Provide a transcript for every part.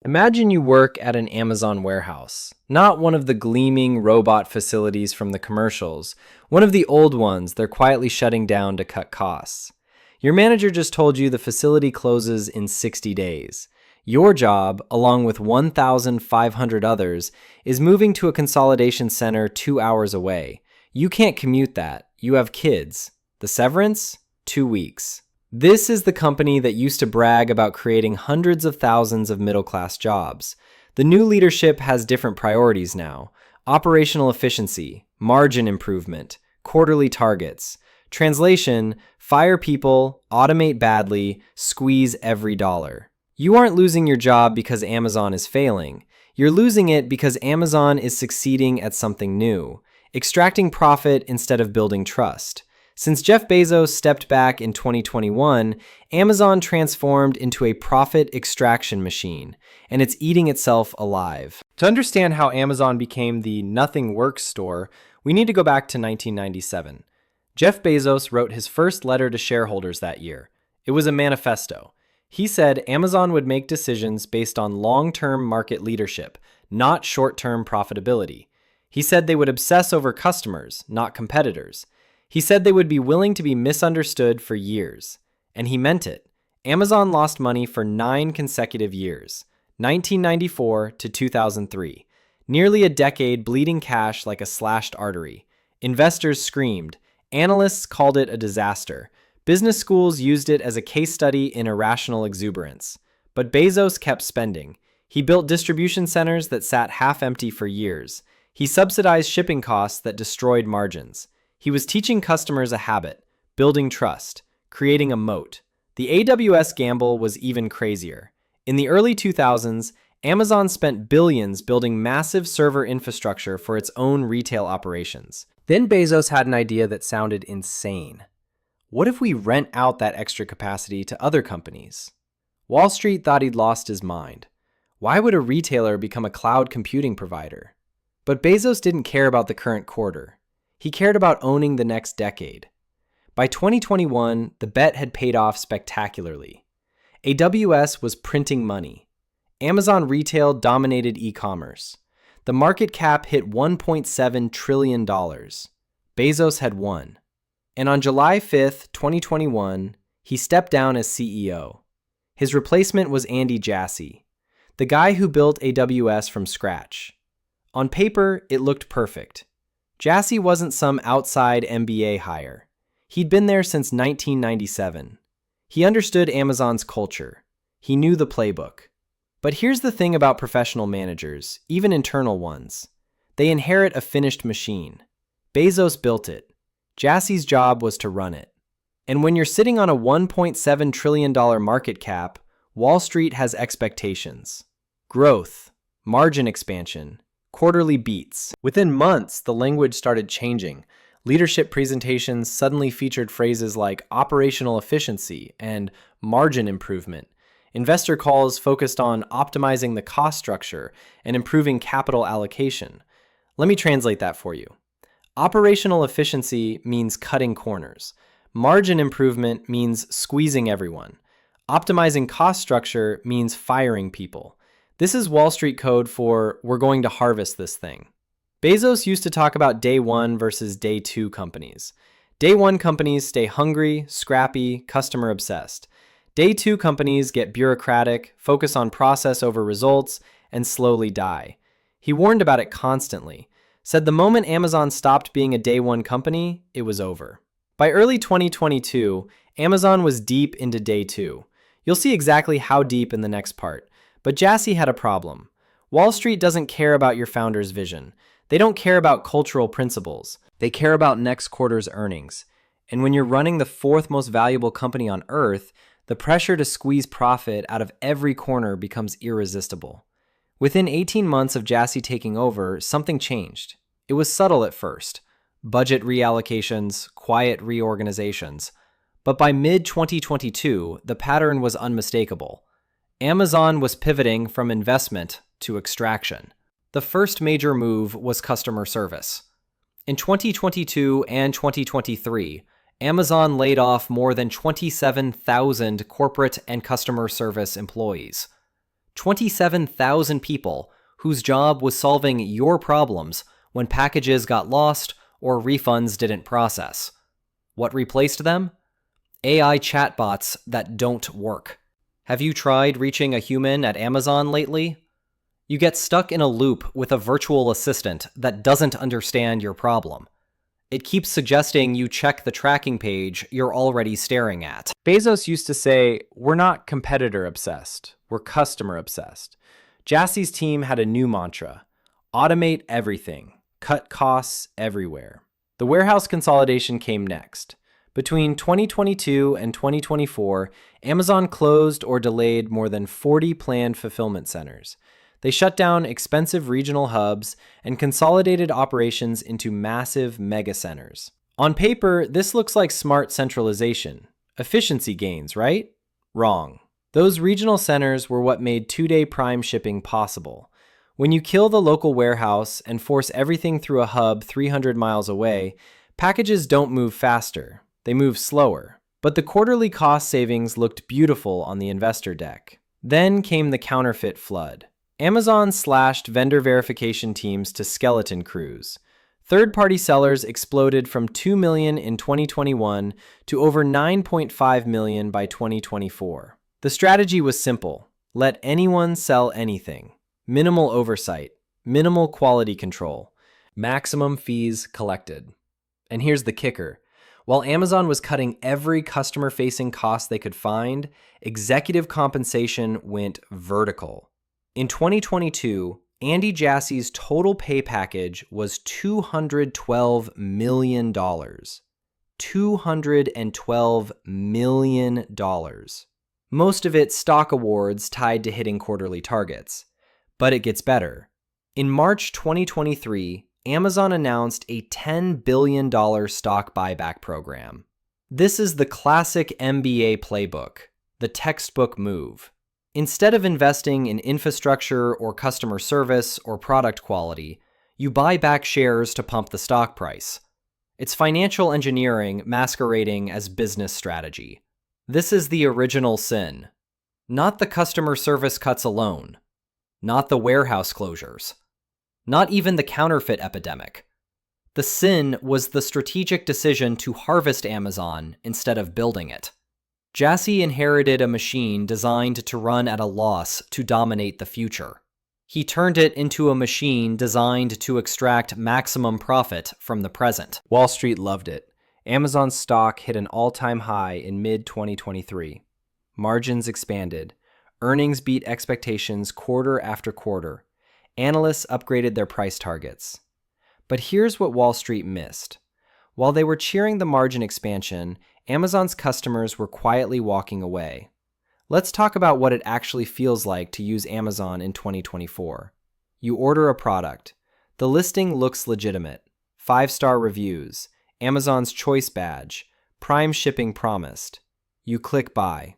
Imagine you work at an Amazon warehouse, not one of the gleaming robot facilities from the commercials, one of the old ones they're quietly shutting down to cut costs. Your manager just told you the facility closes in 60 days. Your job, along with 1,500 others, is moving to a consolidation center 2 hours away. You can't commute that. You have kids. The severance? 2 weeks. This is the company that used to brag about creating hundreds of thousands of middle-class jobs. The new leadership has different priorities now: operational efficiency, margin improvement, quarterly targets. Translation: fire people, automate badly, squeeze every dollar. You aren't losing your job because Amazon is failing. You're losing it because Amazon is succeeding at something new, extracting profit instead of building trust. Since Jeff Bezos stepped back in 2021, Amazon transformed into a profit extraction machine, and it's eating itself alive. To understand how Amazon became the nothing works store, we need to go back to 1997. Jeff Bezos wrote his first letter to shareholders that year. It was a manifesto. He said Amazon would make decisions based on long-term market leadership, not short-term profitability. He said they would obsess over customers, not competitors. He said they would be willing to be misunderstood for years. And he meant it. Amazon lost money for 9 consecutive years, 1994 to 2003. Nearly a decade bleeding cash like a slashed artery. Investors screamed. Analysts called it a disaster. Business schools used it as a case study in irrational exuberance. But Bezos kept spending. He built distribution centers that sat half empty for years. He subsidized shipping costs that destroyed margins. He was teaching customers a habit, building trust, creating a moat. The AWS gamble was even crazier. In the early 2000s, Amazon spent billions building massive server infrastructure for its own retail operations. Then Bezos had an idea that sounded insane. What if we rent out that extra capacity to other companies? Wall Street thought he'd lost his mind. Why would a retailer become a cloud computing provider? But Bezos didn't care about the current quarter. He cared about owning the next decade. By 2021, the bet had paid off spectacularly. AWS was printing money. Amazon retail dominated e-commerce. The market cap hit $1.7 trillion. Bezos had won. And on July 5th, 2021, he stepped down as CEO. His replacement was Andy Jassy, the guy who built AWS from scratch. On paper, it looked perfect. Jassy wasn't some outside MBA hire. He'd been there since 1997. He understood Amazon's culture. He knew the playbook. But here's the thing about professional managers, even internal ones. They inherit a finished machine. Bezos built it. Jassy's job was to run it. And when you're sitting on a $1.7 trillion market cap, Wall Street has expectations. Growth, margin expansion, quarterly beats. Within months, the language started changing. Leadership presentations suddenly featured phrases like operational efficiency and margin improvement. Investor calls focused on optimizing the cost structure and improving capital allocation. Let me translate that for you. Operational efficiency means cutting corners. Margin improvement means squeezing everyone. Optimizing cost structure means firing people. This is Wall Street code for we're going to harvest this thing. Bezos used to talk about day one versus day two companies. Day one companies stay hungry, scrappy, customer obsessed. Day two companies get bureaucratic, focus on process over results, and slowly die. He warned about it constantly, said the moment Amazon stopped being a day one company, it was over. By early 2022, Amazon was deep into day two. You'll see exactly how deep in the next part. But Jassy had a problem. Wall Street doesn't care about your founder's vision. They don't care about cultural principles. They care about next quarter's earnings. And when you're running the fourth most valuable company on earth, the pressure to squeeze profit out of every corner becomes irresistible. Within 18 months of Jassy taking over, something changed. It was subtle at first. Budget reallocations, quiet reorganizations. But by mid-2022, the pattern was unmistakable. Amazon was pivoting from investment to extraction. The first major move was customer service. In 2022 and 2023, Amazon laid off more than 27,000 corporate and customer service employees. 27,000 people whose job was solving your problems when packages got lost or refunds didn't process. What replaced them? AI chatbots that don't work. Have you tried reaching a human at Amazon lately? You get stuck in a loop with a virtual assistant that doesn't understand your problem. It keeps suggesting you check the tracking page you're already staring at. Bezos used to say, "We're not competitor obsessed, we're customer obsessed." Jassie's team had a new mantra: automate everything, cut costs everywhere. The warehouse consolidation came next. Between 2022 and 2024, Amazon closed or delayed more than 40 planned fulfillment centers. They shut down expensive regional hubs and consolidated operations into massive mega centers. On paper, this looks like smart centralization. Efficiency gains, right? Wrong. Those regional centers were what made two-day Prime shipping possible. When you kill the local warehouse and force everything through a hub 300 miles away, packages don't move faster. They move slower. But the quarterly cost savings looked beautiful on the investor deck. Then came the counterfeit flood. Amazon slashed vendor verification teams to skeleton crews. Third-party sellers exploded from 2 million in 2021 to over 9.5 million by 2024. The strategy was simple: let anyone sell anything. Minimal oversight, minimal quality control, maximum fees collected. And here's the kicker. While Amazon was cutting every customer-facing cost they could find, executive compensation went vertical. In 2022, Andy Jassy's total pay package was $212 million. $212 million. Most of it stock awards tied to hitting quarterly targets. But it gets better. In March 2023, Amazon announced a $10 billion stock buyback program. This is the classic MBA playbook, the textbook move. Instead of investing in infrastructure or customer service or product quality, you buy back shares to pump the stock price. It's financial engineering masquerading as business strategy. This is the original sin. Not the customer service cuts alone. Not the warehouse closures. Not even the counterfeit epidemic. The sin was the strategic decision to harvest Amazon instead of building it. Jassy inherited a machine designed to run at a loss to dominate the future. He turned it into a machine designed to extract maximum profit from the present. Wall Street loved it. Amazon's stock hit an all-time high in mid-2023. Margins expanded. Earnings beat expectations quarter after quarter. Analysts upgraded their price targets. But here's what Wall Street missed. While they were cheering the margin expansion, Amazon's customers were quietly walking away. Let's talk about what it actually feels like to use Amazon in 2024. You order a product. The listing looks legitimate. 5-star reviews, Amazon's Choice Badge, Prime shipping promised. You click buy.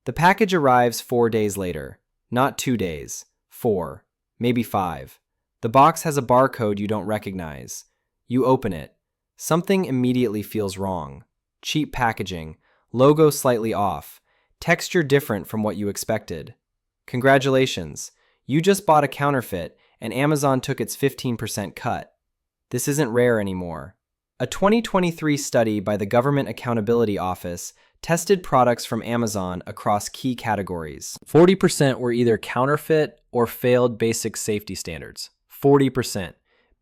The package arrives 4 days later. Not 2 days. 4. Maybe 5. The box has a barcode you don't recognize. You open it. Something immediately feels wrong. Cheap packaging, logo slightly off, texture different from what you expected. Congratulations, you just bought a counterfeit and Amazon took its 15% cut. This isn't rare anymore. A 2023 study by the Government Accountability Office tested products from Amazon across key categories. 40% were either counterfeit or failed basic safety standards. 40%.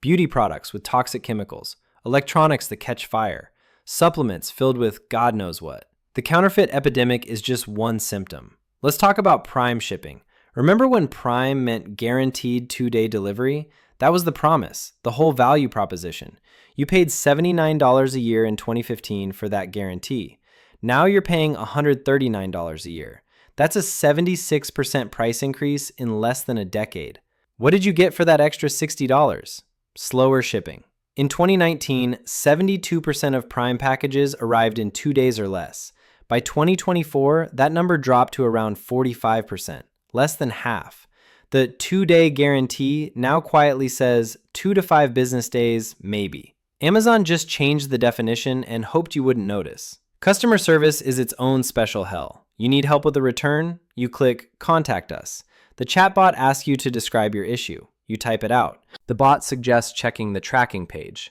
Beauty products with toxic chemicals, electronics that catch fire, supplements filled with God knows what. The counterfeit epidemic is just one symptom. Let's talk about Prime shipping. Remember when Prime meant guaranteed 2-day delivery? That was the promise, the whole value proposition. You paid $79 a year in 2015 for that guarantee. Now you're paying $139 a year. That's a 76% price increase in less than a decade. What did you get for that extra $60? Slower shipping. In 2019, 72% of Prime packages arrived in 2 days or less. By 2024, that number dropped to around 45%, less than half. The 2-day guarantee now quietly says 2 to 5 business days, maybe. Amazon just changed the definition and hoped you wouldn't notice. Customer service is its own special hell. You need help with a return? You click Contact Us. The chatbot asks you to describe your issue. You type it out. The bot suggests checking the tracking page.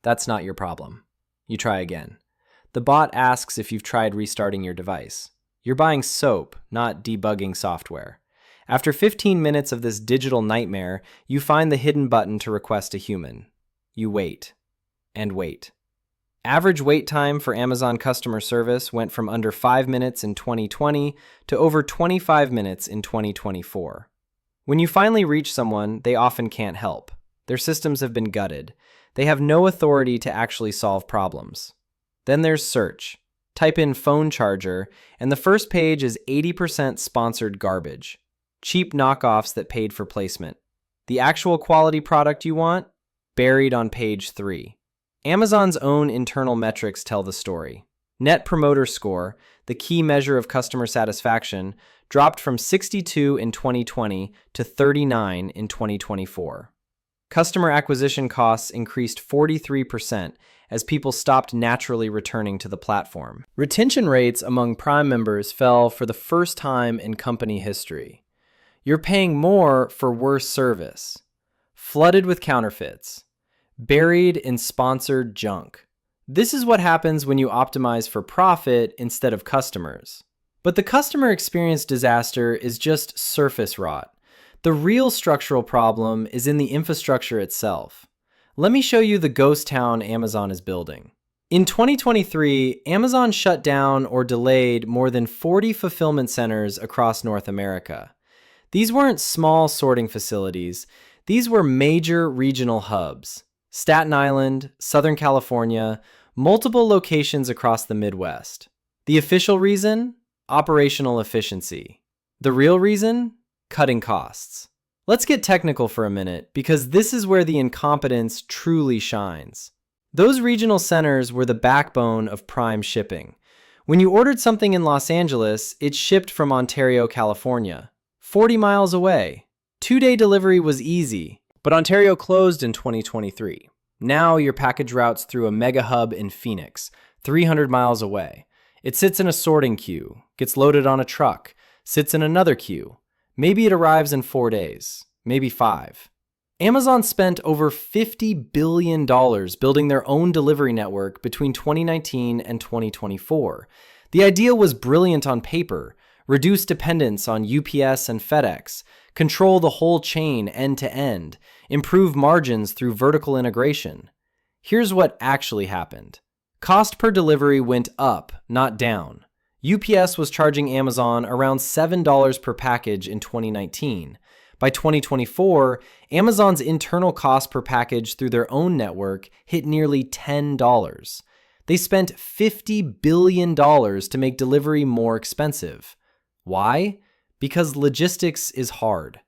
That's not your problem. You try again. The bot asks if you've tried restarting your device. You're buying soap, not debugging software. After 15 minutes of this digital nightmare, you find the hidden button to request a human. You wait. And wait. Average wait time for Amazon customer service went from under 5 minutes in 2020 to over 25 minutes in 2024. When you finally reach someone, they often can't help. Their systems have been gutted. They have no authority to actually solve problems. Then there's search. Type in phone charger, and the first page is 80% sponsored garbage. Cheap knockoffs that paid for placement. The actual quality product you want? Buried on page 3. Amazon's own internal metrics tell the story. Net Promoter Score, the key measure of customer satisfaction, dropped from 62 in 2020 to 39 in 2024. Customer acquisition costs increased 43% as people stopped naturally returning to the platform. Retention rates among Prime members fell for the first time in company history. You're paying more for worse service. Flooded with counterfeits. Buried in sponsored junk. This is what happens when you optimize for profit instead of customers. But the customer experience disaster is just surface rot. The real structural problem is in the infrastructure itself. Let me show you the ghost town Amazon is building. In 2023, Amazon shut down or delayed more than 40 fulfillment centers across North America. These weren't small sorting facilities. These were major regional hubs. Staten Island, Southern California, multiple locations across the Midwest. The official reason? Operational efficiency. The real reason? Cutting costs. Let's get technical for a minute, because this is where the incompetence truly shines. Those regional centers were the backbone of Prime shipping. When you ordered something in Los Angeles, it shipped from Ontario, California, 40 miles away. 2-day delivery was easy, but Ontario closed in 2023. Now your package routes through a mega hub in Phoenix, 300 miles away. It sits in a sorting queue, gets loaded on a truck, sits in another queue. Maybe it arrives in 4 days, maybe 5. Amazon spent over $50 billion building their own delivery network between 2019 and 2024. The idea was brilliant on paper: reduce dependence on UPS and FedEx, control the whole chain end to end, improve margins through vertical integration. Here's what actually happened. Cost per delivery went up, not down. UPS was charging Amazon around $7 per package in 2019. By 2024, Amazon's internal cost per package through their own network hit nearly $10. They spent $50 billion to make delivery more expensive. Why? Because logistics is hard.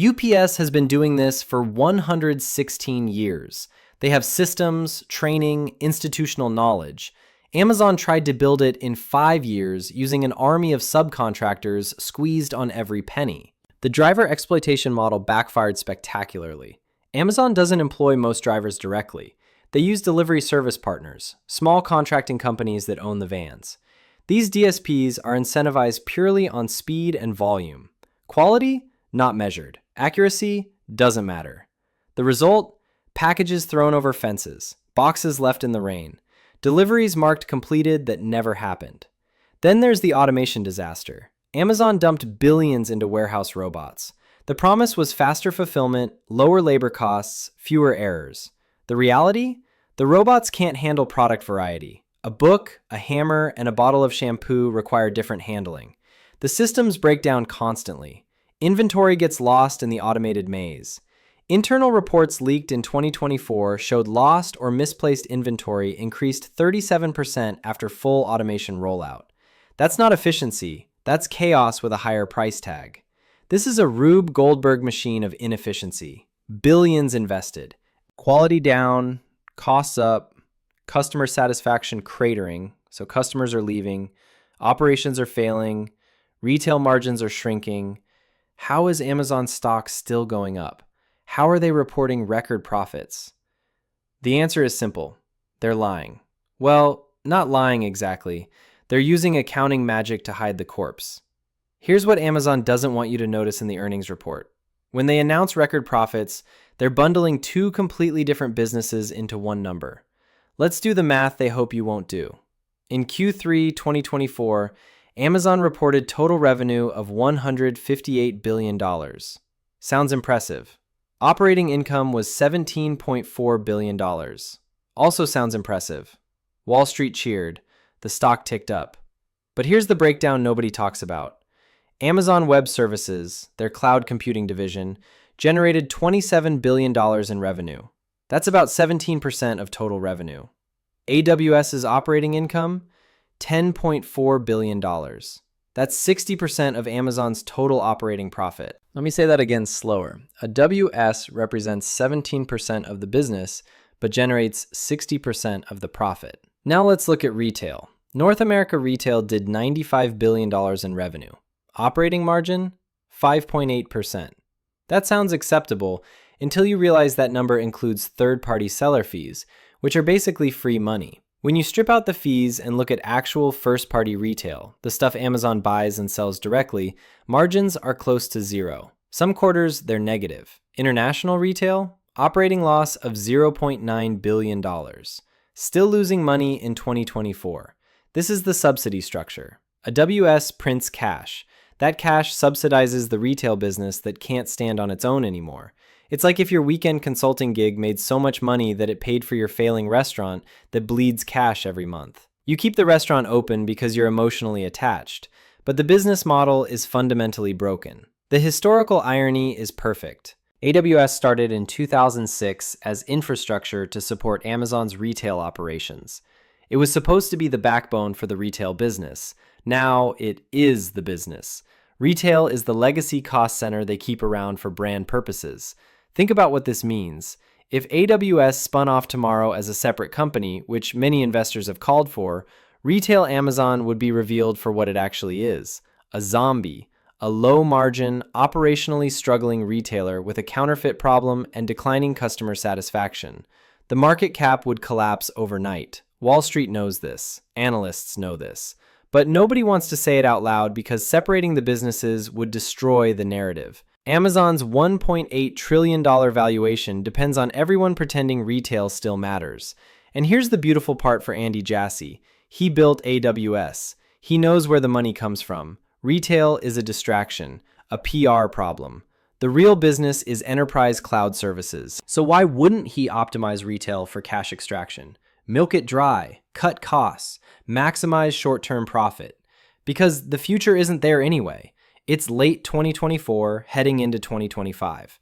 UPS has been doing this for 116 years. They have systems, training, institutional knowledge. Amazon tried to build it in 5 years using an army of subcontractors squeezed on every penny. The driver exploitation model backfired spectacularly. Amazon doesn't employ most drivers directly. They use delivery service partners, small contracting companies that own the vans. These DSPs are incentivized purely on speed and volume. Quality? Not measured. Accuracy? Doesn't matter. The result? Packages thrown over fences, boxes left in the rain, deliveries marked completed that never happened. Then there's the automation disaster. Amazon dumped billions into warehouse robots. The promise was faster fulfillment, lower labor costs, fewer errors. The reality? The robots can't handle product variety. A book, a hammer, and a bottle of shampoo require different handling. The systems break down constantly. Inventory gets lost in the automated maze. Internal reports leaked in 2024 showed lost or misplaced inventory increased 37% after full automation rollout. That's not efficiency, that's chaos with a higher price tag. This is a Rube Goldberg machine of inefficiency. Billions invested. Quality down, costs up, customer satisfaction cratering, so customers are leaving, operations are failing, retail margins are shrinking. How is Amazon stock still going up? How are they reporting record profits? The answer is simple. They're lying. Well, not lying exactly. They're using accounting magic to hide the corpse. Here's what Amazon doesn't want you to notice in the earnings report. When they announce record profits, they're bundling two completely different businesses into one number. Let's do the math they hope you won't do. In Q3 2024, Amazon reported total revenue of $158 billion. Sounds impressive. Operating income was $17.4 billion. Also sounds impressive. Wall Street cheered. The stock ticked up. But here's the breakdown nobody talks about. Amazon Web Services, their cloud computing division, generated $27 billion in revenue. That's about 17% of total revenue. AWS's operating income, $10.4 billion. That's 60% of Amazon's total operating profit. Let me say that again slower. AWS represents 17% of the business, but generates 60% of the profit. Now let's look at retail. North America Retail did $95 billion in revenue. Operating margin, 5.8%. That sounds acceptable until you realize that number includes third-party seller fees, which are basically free money. When you strip out the fees and look at actual first-party retail, the stuff Amazon buys and sells directly, margins are close to zero. Some quarters, they're negative. International retail, operating loss of $0.9 billion. Still losing money in 2024. This is the subsidy structure. AWS prints cash. That cash subsidizes the retail business that can't stand on its own anymore. It's like if your weekend consulting gig made so much money that it paid for your failing restaurant that bleeds cash every month. You keep the restaurant open because you're emotionally attached, but the business model is fundamentally broken. The historical irony is perfect. AWS started in 2006 as infrastructure to support Amazon's retail operations. It was supposed to be the backbone for the retail business. Now it is the business. Retail is the legacy cost center they keep around for brand purposes. Think about what this means. If AWS spun off tomorrow as a separate company, which many investors have called for, retail Amazon would be revealed for what it actually is: a zombie, a low-margin, operationally struggling retailer with a counterfeit problem and declining customer satisfaction. The market cap would collapse overnight. Wall Street knows this. Analysts know this. But nobody wants to say it out loud because separating the businesses would destroy the narrative. Amazon's $1.8 trillion valuation depends on everyone pretending retail still matters. And here's the beautiful part for Andy Jassy. He built AWS. He knows where the money comes from. Retail is a distraction, a PR problem. The real business is enterprise cloud services. So why wouldn't he optimize retail for cash extraction? Milk it dry, cut costs, maximize short-term profit. Because the future isn't there anyway. It's late 2024, heading into 2025.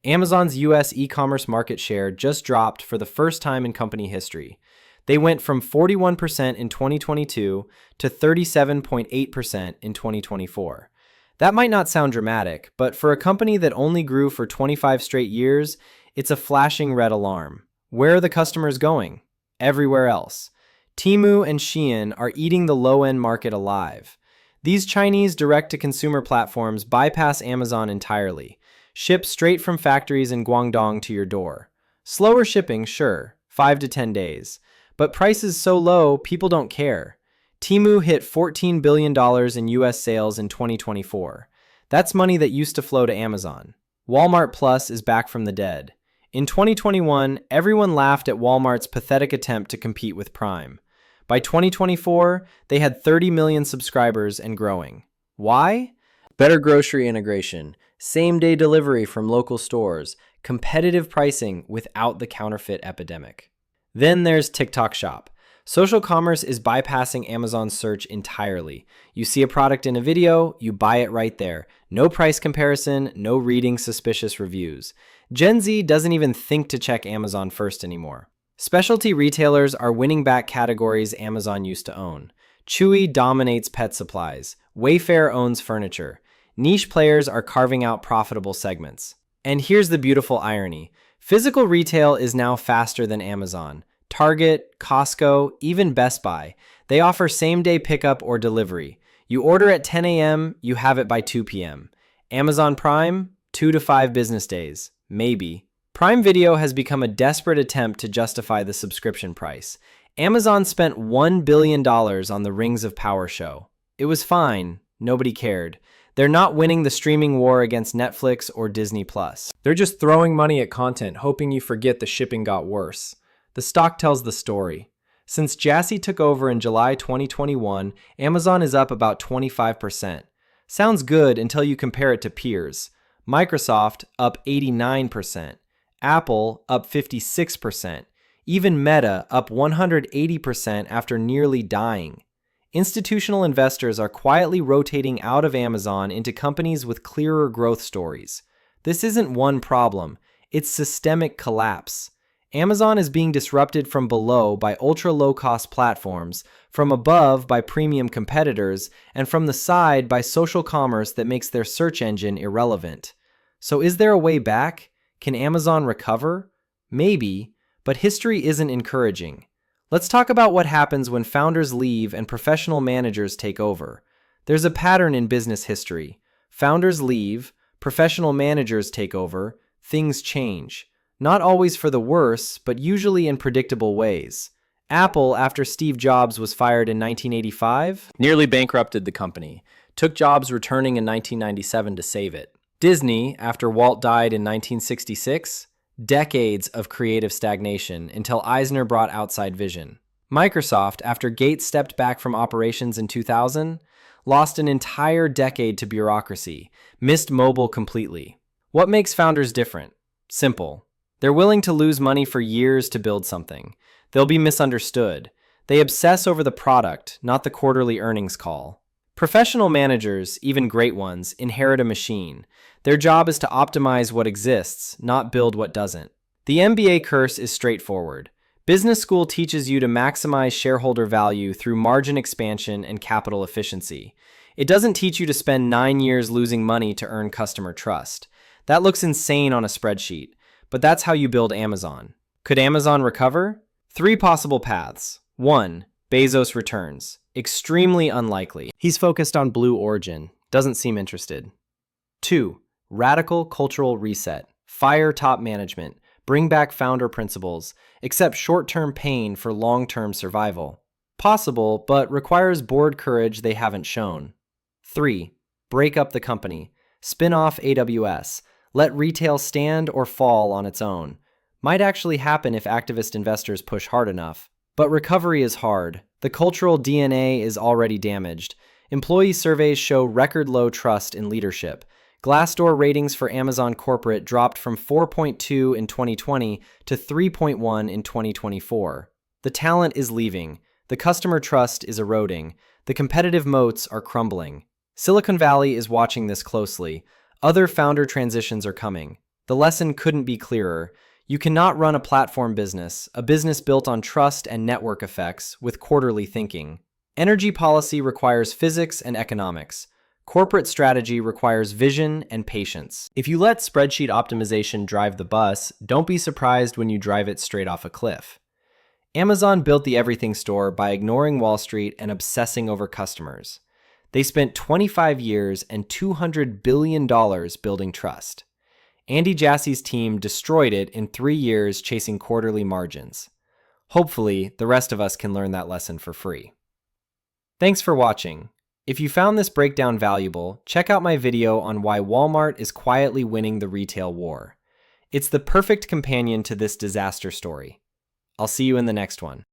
Amazon's US e-commerce market share just dropped for the first time in company history. They went from 41% in 2022 to 37.8% in 2024. That might not sound dramatic, but for a company that only grew for 25 straight years, it's a flashing red alarm. Where are the customers going? Everywhere else. Temu and Shein are eating the low-end market alive. These Chinese direct-to-consumer platforms bypass Amazon entirely, ship straight from factories in Guangdong to your door. Slower shipping, sure, 5 to 10 days, but prices so low, people don't care. Temu hit $14 billion in US sales in 2024. That's money that used to flow to Amazon. Walmart Plus is back from the dead. In 2021, everyone laughed at Walmart's pathetic attempt to compete with Prime. By 2024, they had 30 million subscribers and growing. Why? Better grocery integration, same-day delivery from local stores, competitive pricing without the counterfeit epidemic. Then there's TikTok Shop. Social commerce is bypassing Amazon search entirely. You see a product in a video, you buy it right there. No price comparison, no reading suspicious reviews. Gen Z doesn't even think to check Amazon first anymore. Specialty retailers are winning back categories Amazon used to own. Chewy dominates pet supplies. Wayfair owns furniture. Niche players are carving out profitable segments. And here's the beautiful irony. Physical retail is now faster than Amazon. Target, Costco, even Best Buy. They offer same-day pickup or delivery. You order at 10 a.m., you have it by 2 p.m. Amazon Prime, 2 to 5 business days. Maybe. Prime Video has become a desperate attempt to justify the subscription price. Amazon spent $1 billion on the Rings of Power show. It was fine. Nobody cared. They're not winning the streaming war against Netflix or Disney Plus. They're just throwing money at content, hoping you forget the shipping got worse. The stock tells the story. Since Jassy took over in July 2021, Amazon is up about 25%. Sounds good until you compare it to peers. Microsoft up 89%, Apple up 56%, even Meta up 180% after nearly dying. Institutional investors are quietly rotating out of Amazon into companies with clearer growth stories. This isn't one problem, it's systemic collapse. Amazon is being disrupted from below by ultra-low-cost platforms, from above by premium competitors, and from the side by social commerce that makes their search engine irrelevant. So is there a way back? Can Amazon recover? Maybe, but history isn't encouraging. Let's talk about what happens when founders leave and professional managers take over. There's a pattern in business history. Founders leave, professional managers take over, things change. Not always for the worse, but usually in predictable ways. Apple, after Steve Jobs was fired in 1985, nearly bankrupted the company, took Jobs returning in 1997 to save it. Disney, after Walt died in 1966, decades of creative stagnation until Eisner brought outside vision. Microsoft, after Gates stepped back from operations in 2000, lost an entire decade to bureaucracy, missed mobile completely. What makes founders different? Simple. They're willing to lose money for years to build something. They'll be misunderstood. They obsess over the product, not the quarterly earnings call. Professional managers, even great ones, inherit a machine. Their job is to optimize what exists, not build what doesn't. The MBA curse is straightforward. Business school teaches you to maximize shareholder value through margin expansion and capital efficiency. It doesn't teach you to spend 9 years losing money to earn customer trust. That looks insane on a spreadsheet, but that's how you build Amazon. Could Amazon recover? 3 possible paths. 1. Bezos returns. Extremely unlikely. He's focused on Blue Origin. Doesn't seem interested. 2. Radical cultural reset. Fire top management. Bring back founder principles. Accept short-term pain for long-term survival. Possible, but requires board courage they haven't shown. 3. Break up the company. Spin off AWS. Let retail stand or fall on its own. Might actually happen if activist investors push hard enough. But recovery is hard. The cultural DNA is already damaged. Employee surveys show record low trust in leadership. Glassdoor ratings for Amazon corporate dropped from 4.2 in 2020 to 3.1 in 2024. The talent is leaving. The customer trust is eroding. The competitive moats are crumbling. Silicon Valley is watching this closely. Other founder transitions are coming. The lesson couldn't be clearer. You cannot run a platform business, a business built on trust and network effects, with quarterly thinking. Energy policy requires physics and economics. Corporate strategy requires vision and patience. If you let spreadsheet optimization drive the bus, don't be surprised when you drive it straight off a cliff. Amazon built the everything store by ignoring Wall Street and obsessing over customers. They spent 25 years and $200 billion building trust. Andy Jassy's team destroyed it in 3 years chasing quarterly margins. Hopefully, the rest of us can learn that lesson for free. Thanks for watching. If you found this breakdown valuable, check out my video on why Walmart is quietly winning the retail war. It's the perfect companion to this disaster story. I'll see you in the next one.